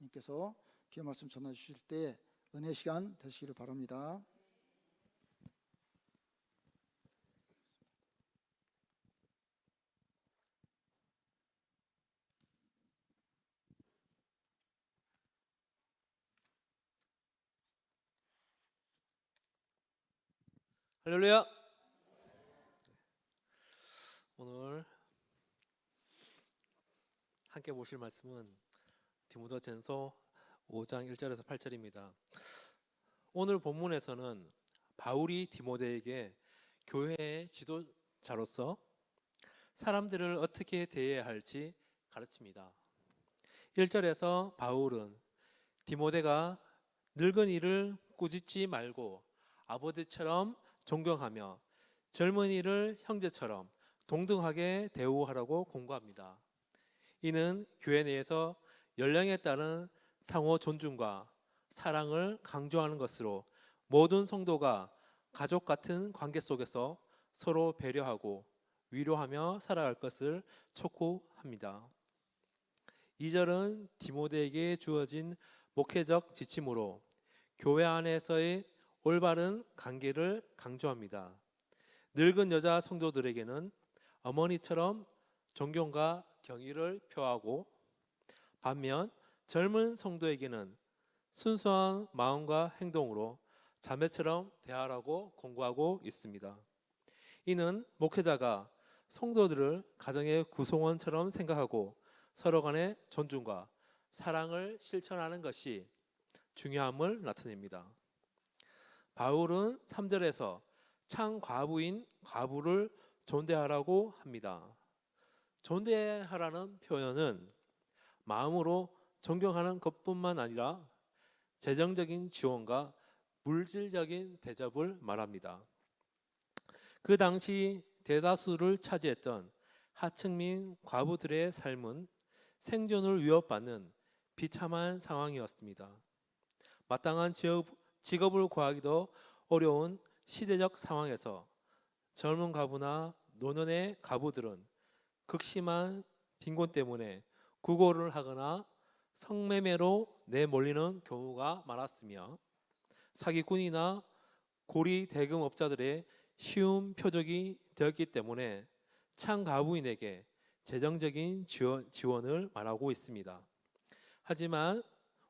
목사님께서 기회 말씀 전해 주실 때 은혜 시간 되시기를 바랍니다. 할렐루야. 오늘 함께 보실 말씀은 디모데전서 5장 1절에서 8절입니다. 오늘 본문에서는 바울이 디모데에게 교회의 지도자로서 사람들을 어떻게 대해야 할지 가르칩니다. 1절에서 바울은 디모데가 늙은이를 꾸짖지 말고 아버지처럼 존경하며 젊은이를 형제처럼 동등하게 대우하라고 공고합니다. 이는 교회 내에서 연령에 따른 상호 존중과 사랑을 강조하는 것으로 모든 성도가 가족 같은 관계 속에서 서로 배려하고 위로하며 살아갈 것을 촉구합니다. 2절은 디모데에게 주어진 목회적 지침으로 교회 안에서의 올바른 관계를 강조합니다. 늙은 여자 성도들에게는 어머니처럼 존경과 경의를 표하고, 반면 젊은 성도에게는 순수한 마음과 행동으로 자매처럼 대하라고 공고하고 있습니다. 이는 목회자가 성도들을 가정의 구성원처럼 생각하고 서로 간의 존중과 사랑을 실천하는 것이 중요함을 나타냅니다. 바울은 3절에서 창 과부인 과부를 존대하라고 합니다. 존대하라는 표현은 마음으로 존경하는 것뿐만 아니라 재정적인 지원과 물질적인 대접을 말합니다. 그 당시 대다수를 차지했던 하층민 과부들의 삶은 생존을 위협받는 비참한 상황이었습니다. 마땅한 직업을 구하기도 어려운 시대적 상황에서 젊은 과부나 노년의 과부들은 극심한 빈곤 때문에 구걸을 하거나 성매매로 내몰리는 경우가 많았으며, 사기꾼이나 고리 대금업자들의 쉬운 표적이 되었기 때문에 창 과부인에게 재정적인 지원을 말하고 있습니다. 하지만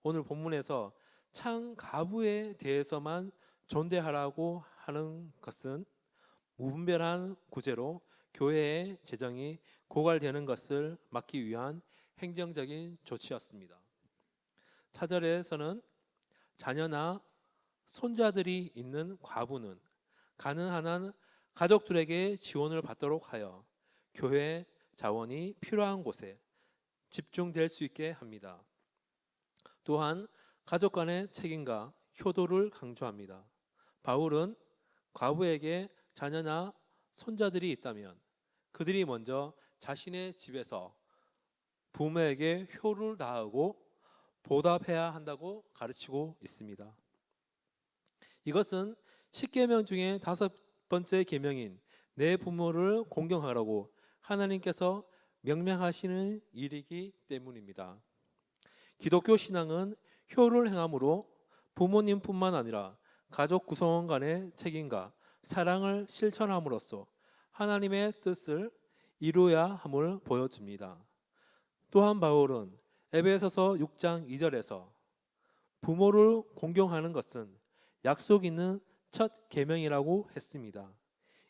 오늘 본문에서 창 과부에 대해서만 존대하라고 하는 것은 무분별한 구제로 교회의 재정이 고갈되는 것을 막기 위한 행정적인 조치였습니다. 4절에서는 자녀나 손자들이 있는 과부는 가능한 한 가족들에게 지원을 받도록 하여 교회 자원이 필요한 곳에 집중될 수 있게 합니다. 또한 가족 간의 책임과 효도를 강조합니다. 바울은 과부에게 자녀나 손자들이 있다면 그들이 먼저 자신의 집에서 부모에게 효를 다하고 보답해야 한다고 가르치고 있습니다. 이것은 10계명 중에 5번째 계명인 내 부모를 공경하라고 하나님께서 명령하시는 일이기 때문입니다. 기독교 신앙은 효를 행함으로 부모님뿐만 아니라 가족 구성원 간의 책임과 사랑을 실천함으로써 하나님의 뜻을 이루어야 함을 보여줍니다. 또한 바울은 에베소서 6장 2절에서 부모를 공경하는 것은 약속 있는 첫 계명이라고 했습니다.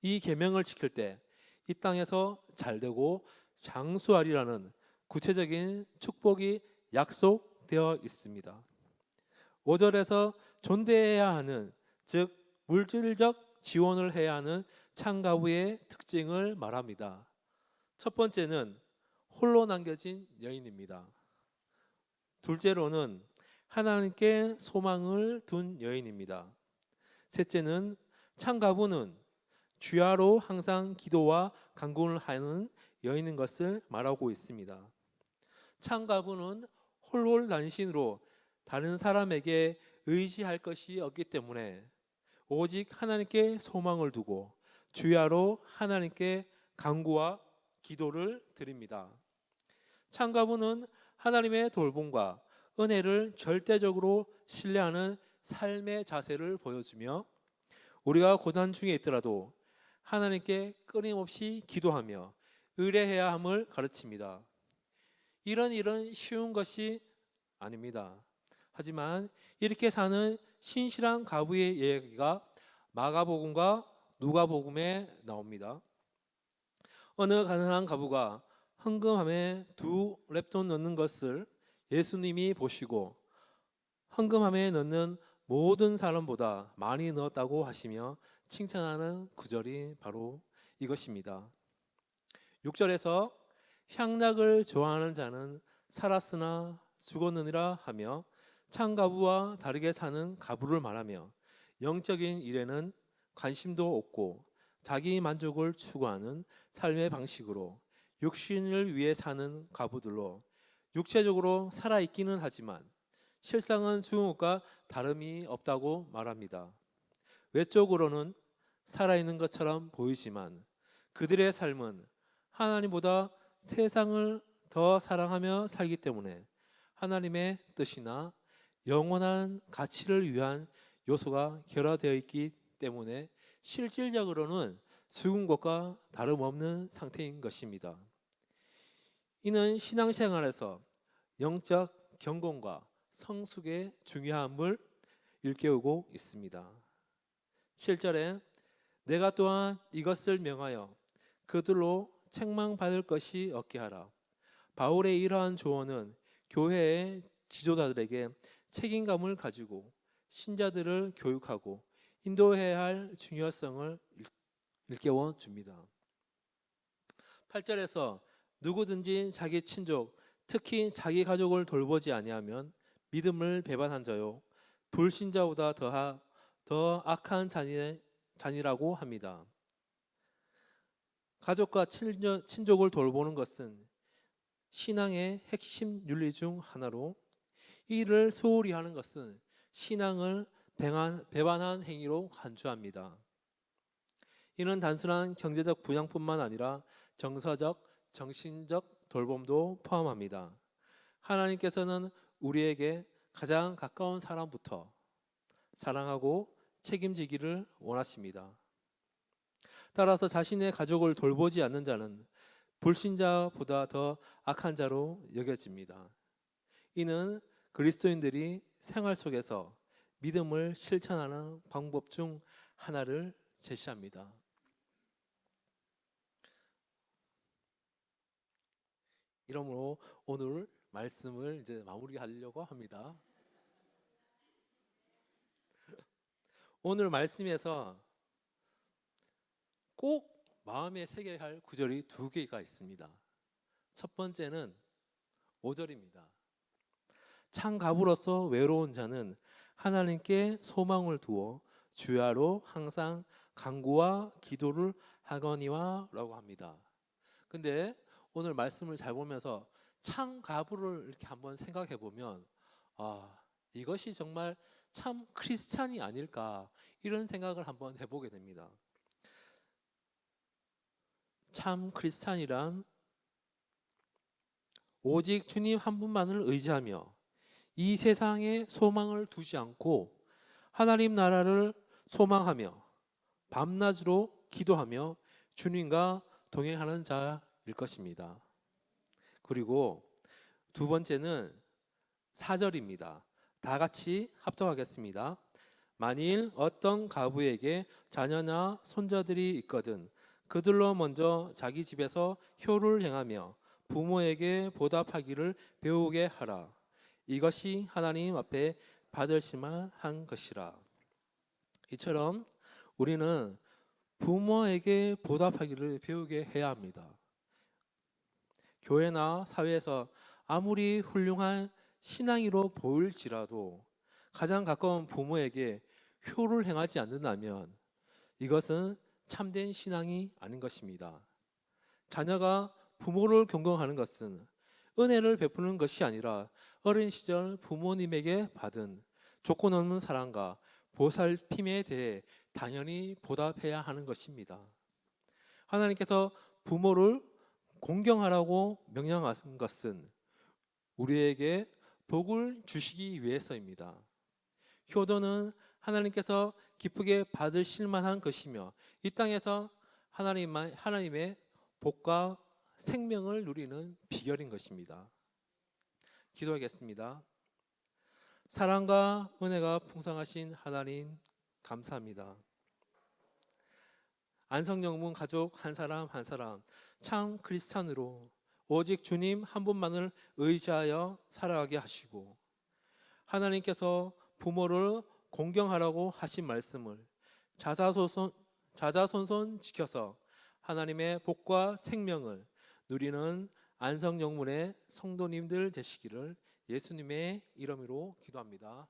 이 계명을 지킬 때 이 땅에서 잘되고 장수하리라는 구체적인 축복이 약속되어 있습니다. 5절에서 존대해야 하는, 즉 물질적 지원을 해야 하는 창가부의 특징을 말합니다. 첫 번째는 홀로 남겨진 여인입니다. 둘째로는 하나님께 소망을 둔 여인입니다. 셋째는 창가부는 주야로 항상 기도와 간구를 하는 여인인 것을 말하고 있습니다. 창가부는 홀홀단신으로 다른 사람에게 의지할 것이 없기 때문에 오직 하나님께 소망을 두고 주야로 하나님께 간구와 기도를 드립니다. 창가부는 하나님의 돌봄과 은혜를 절대적으로 신뢰하는 삶의 자세를 보여주며 우리가 고난 중에 있더라도 하나님께 끊임없이 기도하며 의뢰해야 함을 가르칩니다. 이런 일은 쉬운 것이 아닙니다. 하지만 이렇게 사는 신실한 가부의 이야기가 마가복음과 누가복음에 나옵니다. 어느 가난한 가부가 헌금함에 2렙돈 넣는 것을 예수님이 보시고 헌금함에 넣는 모든 사람보다 많이 넣었다고 하시며 칭찬하는 구절이 바로 이것입니다. 6절에서 향락을 좋아하는 자는 살았으나 죽었느니라 하며 창가부와 다르게 사는 가부를 말하며 영적인 일에는 관심도 없고 자기 만족을 추구하는 삶의 방식으로 육신을 위해 사는 가부들로 육체적으로 살아있기는 하지만 실상은 죽은 것과 다름이 없다고 말합니다. 외적으로는 살아있는 것처럼 보이지만 그들의 삶은 하나님보다 세상을 더 사랑하며 살기 때문에 하나님의 뜻이나 영원한 가치를 위한 요소가 결여되어 있기 때문에 실질적으로는 죽은 것과 다름없는 상태인 것입니다. 이는 신앙생활에서 영적 경건과 성숙의 중요함을 일깨우고 있습니다. 7절에 내가 또한 이것을 명하여 그들로 책망받을 것이 없게 하라. 바울의 이러한 조언은 교회의 지도자들에게 책임감을 가지고 신자들을 교육하고 인도해야 할 중요성을 일깨워 줍니다. 8절에서 누구든지 자기 친족, 특히 자기 가족을 돌보지 아니하면 믿음을 배반한 자요 불신자보다 더 악한 자니라고 합니다. 가족과 친족을 돌보는 것은 신앙의 핵심 윤리 중 하나로 이 일을 소홀히 하는 것은 신앙을 배반한 행위로 간주합니다. 이는 단순한 경제적 부양뿐만 아니라 정서적, 정신적 돌봄도 포함합니다. 하나님께서는 우리에게 가장 가까운 사람부터 사랑하고 책임지기를 원하십니다. 따라서 자신의 가족을 돌보지 않는 자는 불신자보다 더 악한 자로 여겨집니다. 이는 그리스도인들이 생활 속에서 믿음을 실천하는 방법 중 하나를 제시합니다. 이러므로 오늘 말씀을 이제 마무리하려고 합니다. 오늘 말씀에서 꼭 마음에 새겨야 할 구절이 2개가 있습니다. 첫 번째는 5절입니다. 창갑으로서 외로운 자는 하나님께 소망을 두어 주야로 항상 간구와 기도를 하거니와 라고 합니다. 근데 오늘 말씀을 잘 보면서 창가부를 이렇게 한번 생각해 보면 이것이 정말 참 크리스찬이 아닐까 이런 생각을 한번 해보게 됩니다. 참 크리스찬이란 오직 주님 한 분만을 의지하며 이 세상에 소망을 두지 않고 하나님 나라를 소망하며 밤낮으로 기도하며 주님과 동행하는 자일 것입니다. 그리고 2번째는 4절입니다. 다 같이 합독하겠습니다. 만일 어떤 가부에게 자녀나 손자들이 있거든 그들로 먼저 자기 집에서 효를 행하며 부모에게 보답하기를 배우게 하라. 이것이 하나님 앞에 받으실 만한 것이라. 이처럼 우리는 부모에게 보답하기를 배우게 해야 합니다. 교회나 사회에서 아무리 훌륭한 신앙이로 보일지라도 가장 가까운 부모에게 효를 행하지 않는다면 이것은 참된 신앙이 아닌 것입니다. 자녀가 부모를 경공하는 것은 은혜를 베푸는 것이 아니라 어린 시절 부모님에게 받은 조건 없는 사랑과 보살핌에 대해 당연히 보답해야 하는 것입니다. 하나님께서 부모를 공경하라고 명령하신 것은 우리에게 복을 주시기 위해서입니다. 효도는 하나님께서 기쁘게 받으실 만한 것이며 이 땅에서 하나님의 복과 생명을 누리는 비결인 것입니다. 기도하겠습니다. 사랑과 은혜가 풍성하신 하나님 감사합니다. 안성영문 가족 한 사람 한 사람 참 크리스찬으로 오직 주님 한 분만을 의지하여 살아가게 하시고 하나님께서 부모를 공경하라고 하신 말씀을 자자손손 지켜서 하나님의 복과 생명을 누리는 안성영문의 성도님들 되시기를 예수님의 이름으로 기도합니다.